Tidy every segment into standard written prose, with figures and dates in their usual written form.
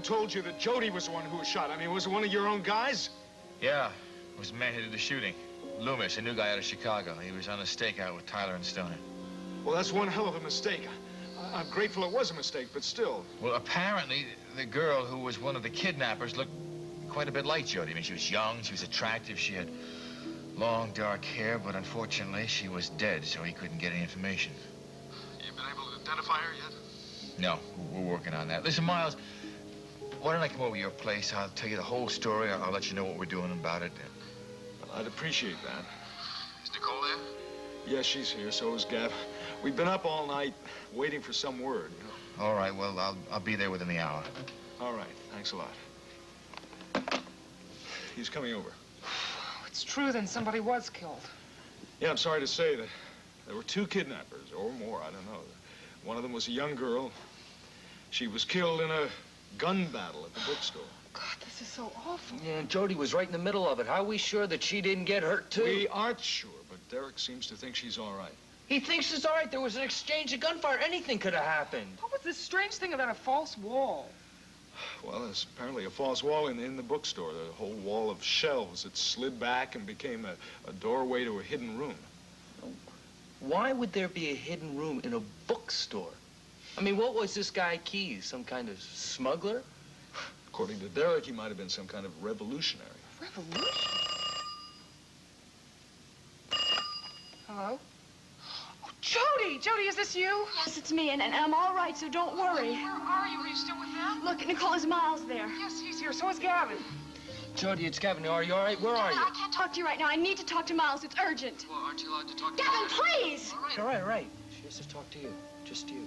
told you that Jody was the one who was shot. I mean, was it one of your own guys? Yeah, it was the man who did the shooting. Loomis, a new guy out of Chicago. He was on a stakeout with Tyler and Stoner. Well, that's one hell of a mistake. I'm grateful it was a mistake, but still. Well, apparently, the girl who was one of the kidnappers looked quite a bit like Jody. I mean, she was young, she was attractive, she had long, dark hair, but unfortunately, she was dead, so he couldn't get any information. You've been able to identify her yet? No, we're working on that. Listen, Miles, why don't I come over to your place? I'll tell you the whole story. I'll let you know what we're doing about it. Well, I'd appreciate that. Is Nicole there? Yes, she's here. So is Gavin. We've been up all night waiting for some word. All right, well, I'll be there within the hour. All right, thanks a lot. He's coming over. It's true, then somebody was killed. Yeah, I'm sorry to say that there were 2 kidnappers, or more, I don't know. One of them was a young girl. She was killed in a gun battle at the bookstore. God, this is so awful. Yeah, and Jody was right in the middle of it. How are we sure that she didn't get hurt, too? We aren't sure, but Derrek seems to think she's all right. He thinks it's all right. There was an exchange of gunfire. Anything could have happened. What was this strange thing about a false wall? Well, there's apparently a false wall in the bookstore. The whole wall of shelves that slid back and became a doorway to a hidden room. Why would there be a hidden room in a bookstore? I mean, what was this guy Keyes? Some kind of smuggler? According to Derrek, he might have been some kind of revolutionary. Revolution? Hello? Oh, Jody! Jody, is this you? Yes, it's me, and I'm all right, so don't worry. Where are you? Are you still with them? Look, Nicole, is Miles there? Yes, he's here. So is Gavin. Jody, it's Gavin. Are you all right? Where are you? I can't talk to you right now. I need to talk to Miles. It's urgent. Well, aren't you allowed to talk to Gavin, please! All right. She has to talk to you. Just you.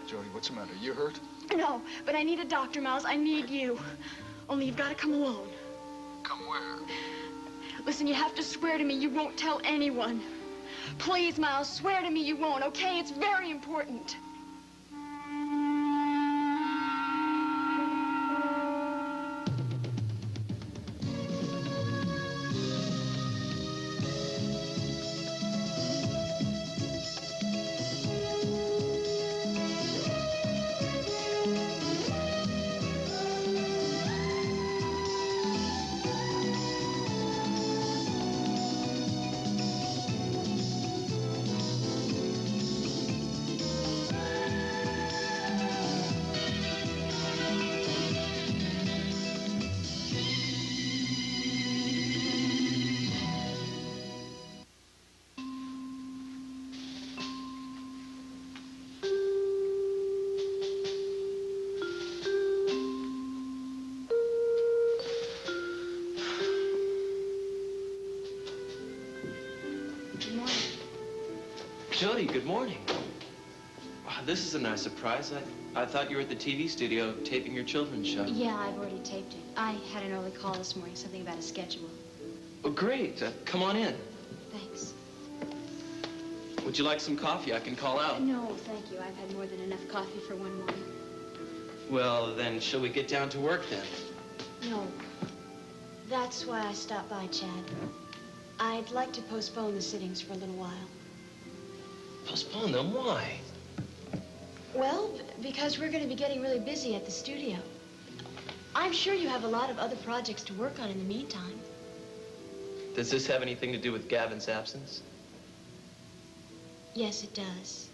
Jody, what's the matter? You hurt? No, but I need a doctor, Miles. I need you. Only you've got to come alone. Come where? Listen, you have to swear to me you won't tell anyone. Please, Miles, swear to me you won't, okay? It's very important. Jody, good morning. Wow, this is a nice surprise. I thought you were at the TV studio taping your children's show. Yeah, I've already taped it. I had an early call this morning, something about a schedule. Oh, great. Come on in. Thanks. Would you like some coffee? I can call out. No, thank you. I've had more than enough coffee for one morning. Well, then, shall we get down to work then? No. That's why I stopped by, Chad. I'd like to postpone the sittings for a little while. Postpone them? Why? Well, because we're going to be getting really busy at the studio. I'm sure you have a lot of other projects to work on in the meantime. Does this have anything to do with Gavin's absence? Yes, it does.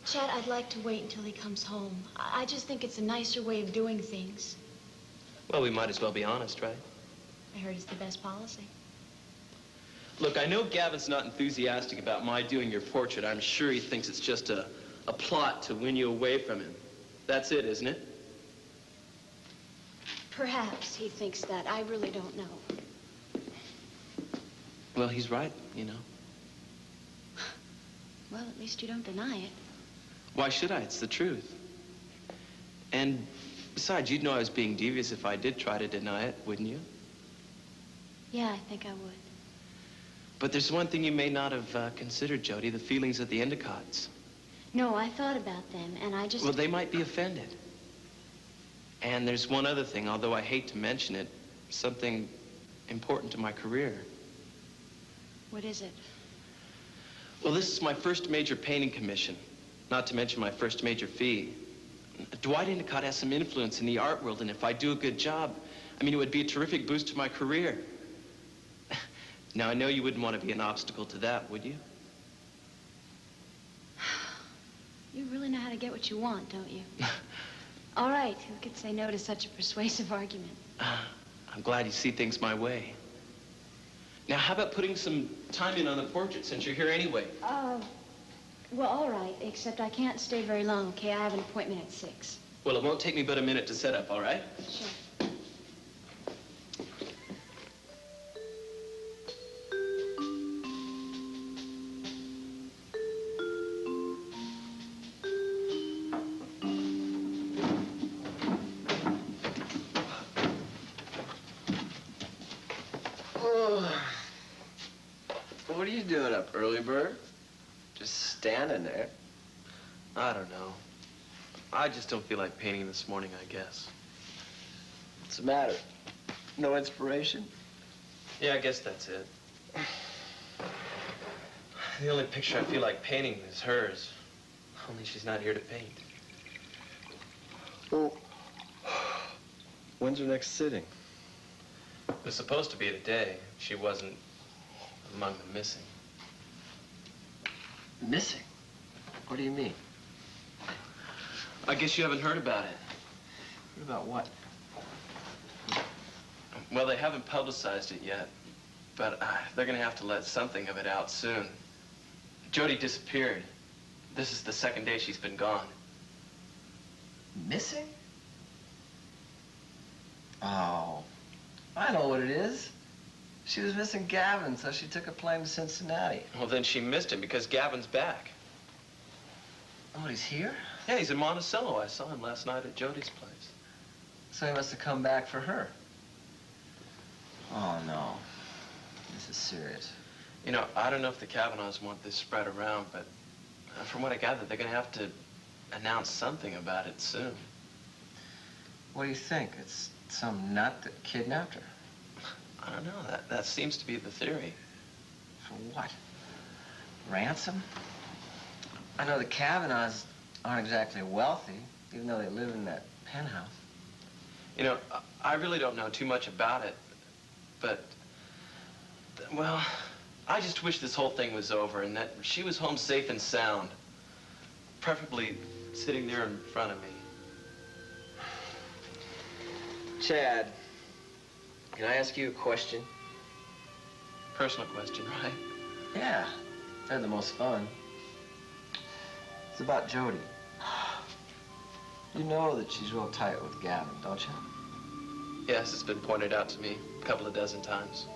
Chad, I'd like to wait until he comes home. I just think it's a nicer way of doing things. Well, we might as well be honest, right? I heard it's the best policy. Look, I know Gavin's not enthusiastic about my doing your portrait. I'm sure he thinks it's just a plot to win you away from him. That's it, isn't it? Perhaps he thinks that. I really don't know. Well, he's right, you know. Well, at least you don't deny it. Why should I? It's the truth. And besides, you'd know I was being devious if I did try to deny it, wouldn't you? Yeah, I think I would. But there's one thing you may not have considered, Jody, the feelings of the Endicotts. No, I thought about them, and I just... Well, they might be offended. And there's one other thing, although I hate to mention it, something important to my career. What is it? Well, this is my first major painting commission, not to mention my first major fee. Dwight Endicott has some influence in the art world, and if I do a good job, I mean, it would be a terrific boost to my career. Now, I know you wouldn't want to be an obstacle to that, would you? You really know how to get what you want, don't you? All right, who could say no to such a persuasive argument? I'm glad you see things my way. Now, how about putting some time in on the portrait, since you're here anyway? Well, all right, except I can't stay very long, okay? I have an appointment at 6. Well, it won't take me but a minute to set up, all right? Sure. What are you doing up, early bird? Just standing there. I don't know. I just don't feel like painting this morning, I guess. What's the matter? No inspiration? Yeah, I guess that's it. The only picture I feel like painting is hers. Only she's not here to paint. Well, when's her next sitting? It was supposed to be today. She wasn't among the missing. Missing? What do you mean? I guess you haven't heard about it. What about what? Well, they haven't publicized it yet, but they're gonna have to let something of it out soon. Jody disappeared. This is the second day she's been gone. Missing? Oh, I know what it is. She was missing Gavin, so she took a plane to Cincinnati. Well, then she missed him because Gavin's back. Oh, he's here? Yeah, he's in Monticello. I saw him last night at Jody's place. So he must have come back for her. Oh, no. This is serious. You know, I don't know if the Kavanaughs want this spread around, but from what I gather, they're gonna have to announce something about it soon. What do you think? It's some nut that kidnapped her? I don't know. That seems to be the theory. For what? Ransom? I know the Kavanaughs aren't exactly wealthy, even though they live in that penthouse. You know, I really don't know too much about it, but, well, I just wish this whole thing was over and that she was home safe and sound, preferably sitting there in front of me. Chad, can I ask you a question? Personal question, right? Yeah, they're the most fun. It's about Jody. You know that she's real tight with Gavin, don't you? Yes, it's been pointed out to me a couple of dozen times.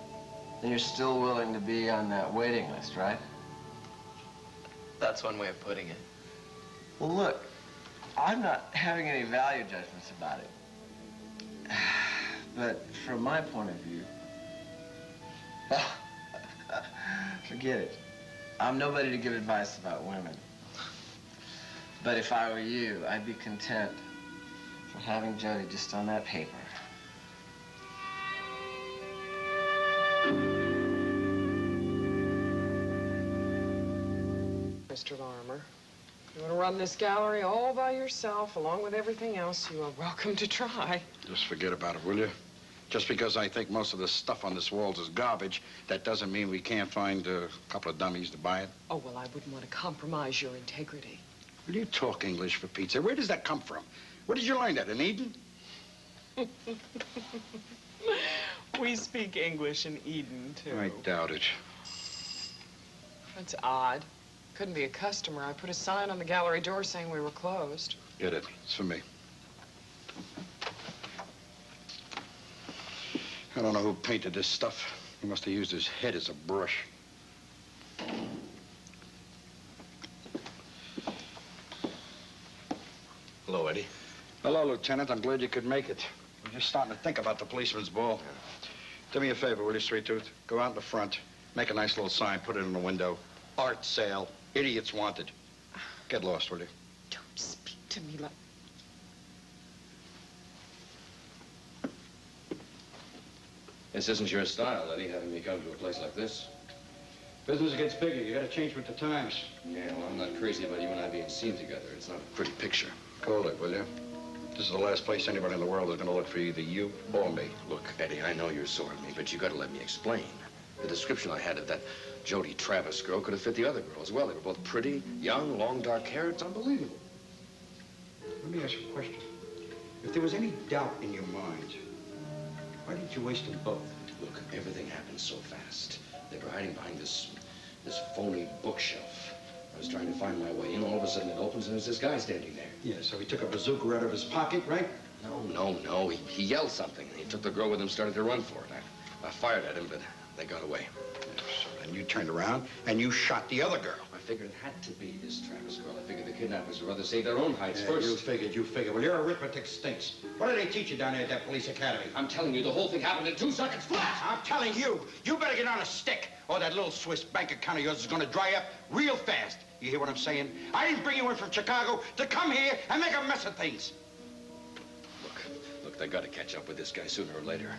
And you're still willing to be on that waiting list, right? That's one way of putting it. Well, look, I'm not having any value judgments about it. But from my point of view, forget it. I'm nobody to give advice about women. But if I were you, I'd be content for having Jody just on that paper. Mr. Larmer, you want to run this gallery all by yourself, along with everything else, you are welcome to try. Just forget about it, will you? Just because I think most of the stuff on this walls is garbage, that doesn't mean we can't find a couple of dummies to buy it. Oh, well, I wouldn't want to compromise your integrity. Will you talk English, for Pete's sake? Where does that come from? Where did you learn that, in Eden? We speak English in Eden, too. I doubt it. That's odd. Couldn't be a customer. I put a sign on the gallery door saying we were closed. Get it. It's for me. I don't know who painted this stuff. He must have used his head as a brush. Hello, Eddie. Hello, Lieutenant. I'm glad you could make it. We're just starting to think about the policeman's ball. Do me a favor, will you, Sweet Tooth? Go out in the front, make a nice little sign, put it in the window. Art sale. Idiots wanted. Get lost, will you? Don't speak to me like... This isn't your style, Eddie, having me come to a place like this. Business gets bigger. You gotta change with the times. Yeah, well, I'm not crazy about you and I being seen together. It's not a pretty picture. Call it, will you? This is the last place anybody in the world is going to look for either you or me. Look, Eddie, I know you're sore at me, but you got to let me explain. The description I had of that Jody Travis girl could have fit the other girl as well. They were both pretty, young, long, dark hair. It's unbelievable. Let me ask you a question. If there was any doubt in your mind, why didn't you waste them both? Look, everything happened so fast. They were hiding behind this phony bookshelf. I was trying to find my way in. All of a sudden it opens and there's this guy standing there. Yeah, so he took a bazooka out of his pocket, right? No. He yelled something. He took the girl with him, started to run for it. I fired at him, but they got away. So then you turned around and you shot the other girl. I figured it had to be this Travis girl. I figured the kidnappers would rather save their own hides first. You figured. Well, your arithmetic stinks. What did they teach you down there at that police academy? I'm telling you, the whole thing happened in 2 seconds flat. I'm telling you, you better get on a stick, or that little Swiss bank account of yours is going to dry up real fast. You hear what I'm saying? I didn't bring you in from Chicago to come here and make a mess of things. Look, they got to catch up with this guy sooner or later.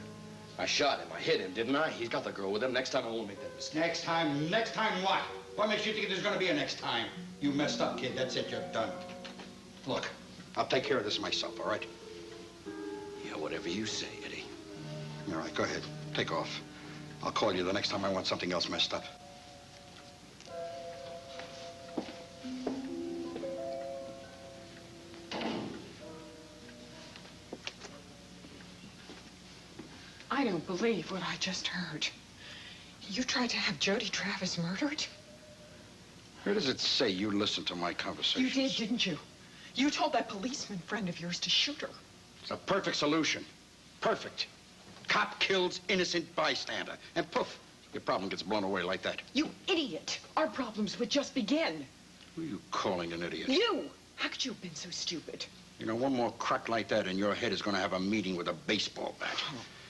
I shot him. I hit him, didn't I? He's got the girl with him. Next time I won't make that mistake. Next time what? What makes you think there's going to be a next time? You messed up, kid. That's it. You're done. Look, I'll take care of this myself, all right? Yeah, whatever you say, Eddie. All right, go ahead. Take off. I'll call you the next time I want something else messed up. I don't believe what I just heard. You tried to have Jody Travis murdered? Where does it say you listened to my conversations? You did, didn't you? You told that policeman friend of yours to shoot her. It's a perfect solution. Perfect. Cop kills innocent bystander. And poof, your problem gets blown away like that. You idiot! Our problems would just begin. Who are you calling an idiot? You! How could you have been so stupid? You know, one more crack like that and your head is going to have a meeting with a baseball bat.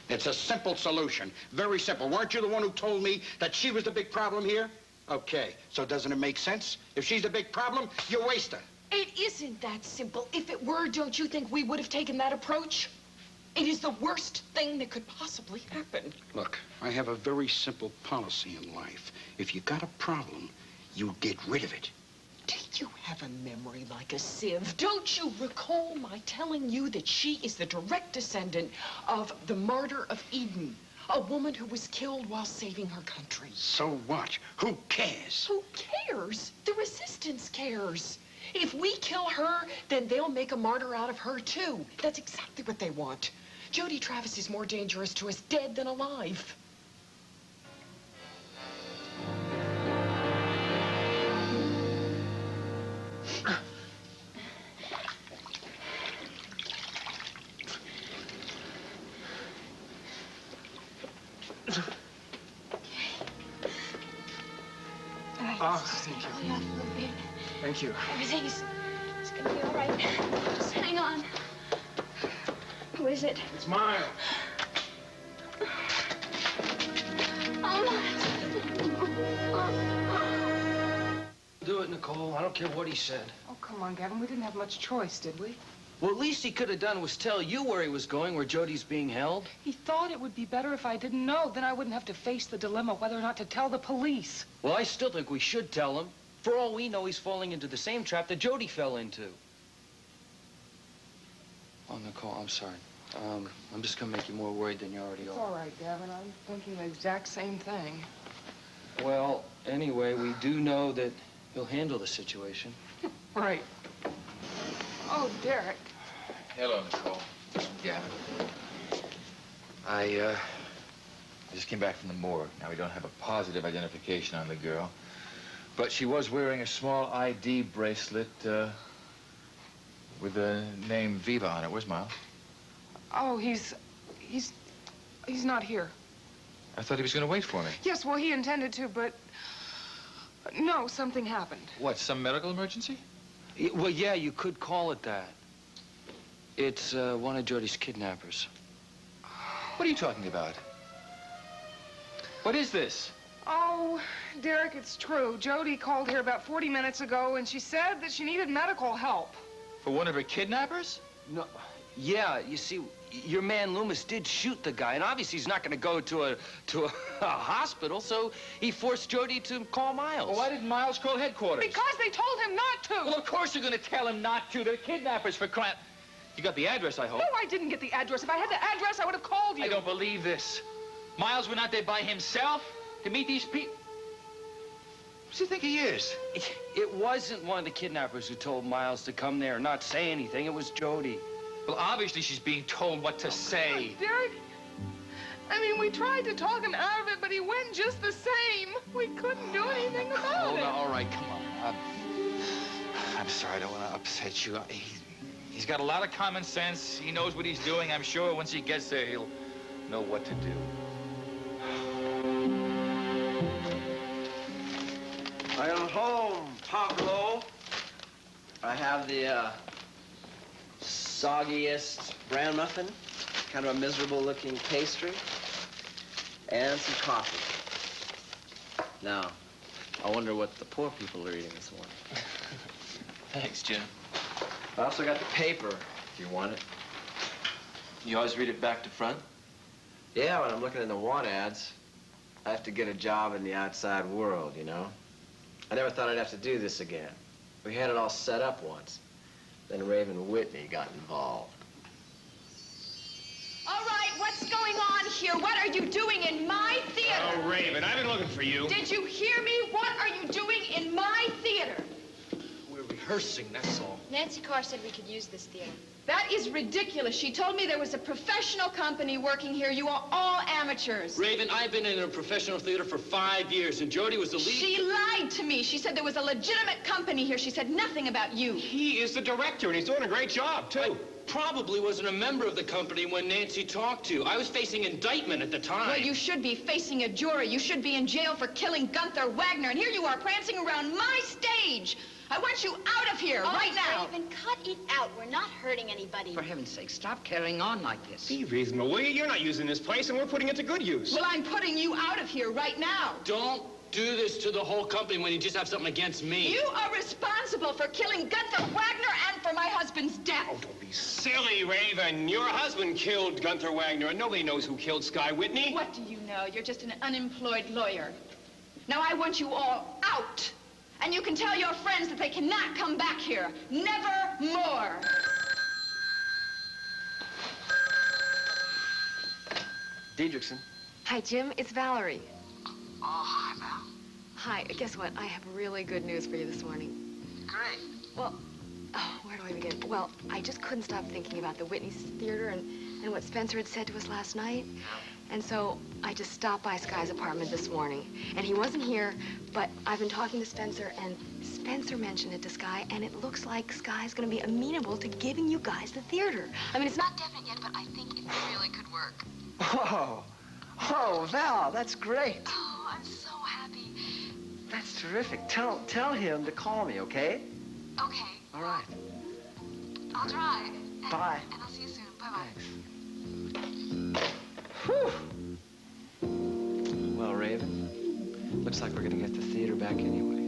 It's a simple solution. Very simple. Weren't you the one who told me that she was the big problem here? Okay, so doesn't it make sense? If she's the big problem, you waste her. It isn't that simple. If it were, don't you think we would have taken that approach? It is the worst thing that could possibly happen. Look, I have a very simple policy in life. If you got a problem, you get rid of it. Do you have a memory like a sieve? Don't you recall my telling you that she is the direct descendant of the martyr of Eden, a woman who was killed while saving her country? So what? Who cares? Who cares? The resistance cares. If we kill her, then they'll make a martyr out of her, too. That's exactly what they want. Jody Travis is more dangerous to us dead than alive. Thank you. Thank you. Everything's gonna be all right. Just hang on. Who is it? It's Miles. Do it, Nicole. I don't care what he said. Oh, come on, Gavin. We didn't have much choice, did we? Well, at least he could have done was tell you where he was going, where Jody's being held. He thought it would be better if I didn't know. Then I wouldn't have to face the dilemma whether or not to tell the police. Well, I still think we should tell him. For all we know, he's falling into the same trap that Jody fell into. Oh, Nicole, I'm sorry. I'm just gonna make you more worried than you already It's are. all right, Gavin. I'm thinking the exact same thing. Well, anyway, we do know that he'll handle the situation. Right. Oh, Derrek. Hello, Nicole. Gavin. I just came back from the morgue. Now, we don't have a positive identification on the girl, but she was wearing a small ID bracelet with the name Viva on it. Where's Miles? Oh, he's not here. I thought he was going to wait for me. Yes, well, he intended to, but no, something happened. What, some medical emergency? Well, yeah, you could call it that. It's one of Jody's kidnappers. What are you talking about? What is this? Oh, Derrek, it's true. Jody called here about 40 minutes ago, and she said that she needed medical help. For one of her kidnappers? No, Yeah, you see, your man Loomis did shoot the guy, and obviously he's not going to go to a hospital, so he forced Jody to call Miles. Well, why didn't Miles call headquarters? Because they told him not to. Well, of course you're going to tell him not to. They're kidnappers for crying. You got the address, I hope. No, I didn't get the address. If I had the address, I would have called you. I don't believe this. Miles went out there by himself to meet these people. What does he think he is? It wasn't one of the kidnappers who told Miles to come there and not say anything. It was Jody. Well, obviously she's being told what to say. Derrek, I mean, we tried to talk him out of it, but he went just the same. We couldn't do anything about it. All right, come on. I'm sorry, I don't want to upset you. He's got a lot of common sense. He knows what he's doing. I'm sure once he gets there, he'll know what to do. I am home, Pablo. I have the soggiest bran muffin, kind of a miserable-looking pastry, and some coffee. Now, I wonder what the poor people are eating this morning. Thanks, Jim. I also got the paper, if you want it. You always read it back to front? Yeah, when I'm looking at the want ads, I have to get a job in the outside world, you know? I never thought I'd have to do this again. We had it all set up once. Then Raven and Whitney got involved. All right, what's going on here? What are you doing in my theater? Oh, Raven, I've been looking for you. Did you hear me? What are you doing in my theater? We're rehearsing, that's all. Nancy Carr said we could use this theater. That is ridiculous. She told me there was a professional company working here. You are all amateurs. Raven, I've been in a professional theater for 5 years, and Jody was the lead. She lied to me. She said there was a legitimate company here. She said nothing about you. He is the director, and he's doing a great job, too. I probably wasn't a member of the company when Nancy talked to you. I was facing indictment at the time. Well, you should be facing a jury. You should be in jail for killing Gunther Wagner, and here you are prancing around my stage. I want you out of here right now. Raven, cut it out. We're not hurting anybody. For heaven's sake, stop carrying on like this. Be reasonable, will you? You're not using this place, and we're putting it to good use. Well, I'm putting you out of here right now. Don't do this to the whole company when you just have something against me. You are responsible for killing Gunther Wagner and for my husband's death. Oh, don't be silly, Raven. Your husband killed Gunther Wagner, and nobody knows who killed Sky Whitney. What do you know? You're just an unemployed lawyer. Now, I want you all out. And you can tell your friends that they cannot come back here. Never more. Diedrichson. Hi, Jim. It's Valerie. Oh, hi, Val. Hi. Guess what? I have really good news for you this morning. Great. Well, where do I begin? Well, I just couldn't stop thinking about the Whitney Theater and what Spencer had said to us last night. And so I just stopped by Sky's apartment this morning. And he wasn't here, but I've been talking to Spencer, and Spencer mentioned it to Sky, and it looks like Sky's going to be amenable to giving you guys the theater. I mean, it's not definite yet, but I think it really could work. Oh, Val, that's great. Oh, I'm so happy. That's terrific. Tell him to call me, okay? Okay. All right. I'll try. Bye. And I'll see you soon. Bye-bye. Thanks. Whew. Well, Raven, looks like we're gonna get the theater back anyway.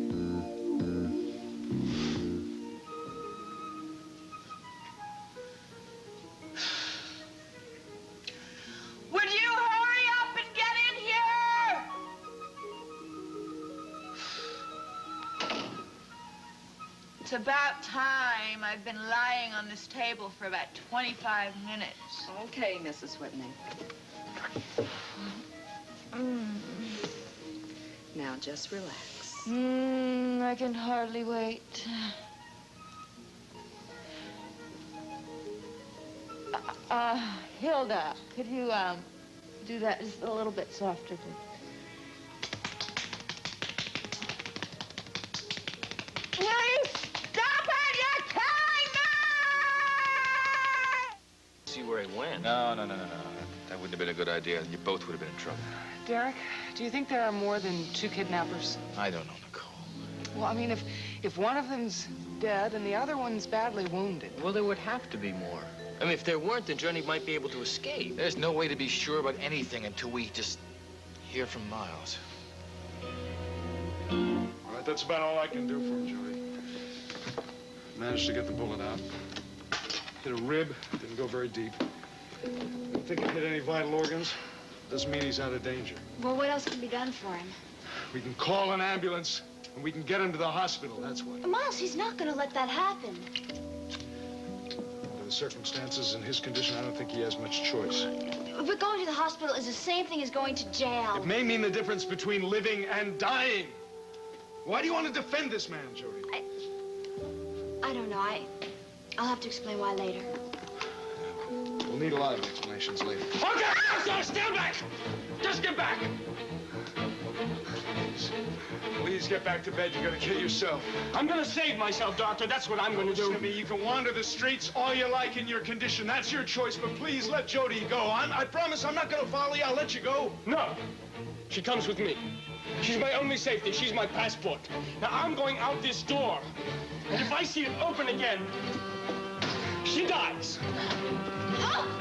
Would you hurry up and get in here? It's about time. I've been lying on this table for about 25 minutes. Okay, Mrs. Whitney. Now, just relax. I can hardly wait. Hilda, could you, do that just a little bit softer, please? Will you stop it? You're killing me! See where he went. No. That wouldn't have been a good idea. You both would have been in trouble. Derrek, do you think there are more than 2 kidnappers? I don't know, Nicole. Well, I mean, if one of them's dead and the other one's badly wounded. Well, there would have to be more. I mean, if there weren't, then Johnny might be able to escape. There's no way to be sure about anything until we just hear from Miles. All right, that's about all I can do for him, Jody. Managed to get the bullet out. Hit a rib, didn't go very deep. Don't think it hit any vital organs. Doesn't mean he's out of danger. Well, what else can be done for him? We can call an ambulance, and we can get him to the hospital, that's what. Miles, he's not gonna let that happen. Under the circumstances in his condition, I don't think he has much choice. But going to the hospital is the same thing as going to jail. It may mean the difference between living and dying. Why do you want to defend this man, Jody? I don't know. I'll have to explain why later. We'll need a lot of explanations later. Okay, so stand back! Just get back! Please get back to bed. You're gonna kill yourself. I'm gonna save myself, Doctor. That's what I'm gonna do. Listen to me. You can wander the streets all you like in your condition. That's your choice, but please let Jody go. I promise I'm not gonna follow you. I'll let you go. No. She comes with me. She's my only safety. She's my passport. Now, I'm going out this door. And if I see it open again, she dies. Oh!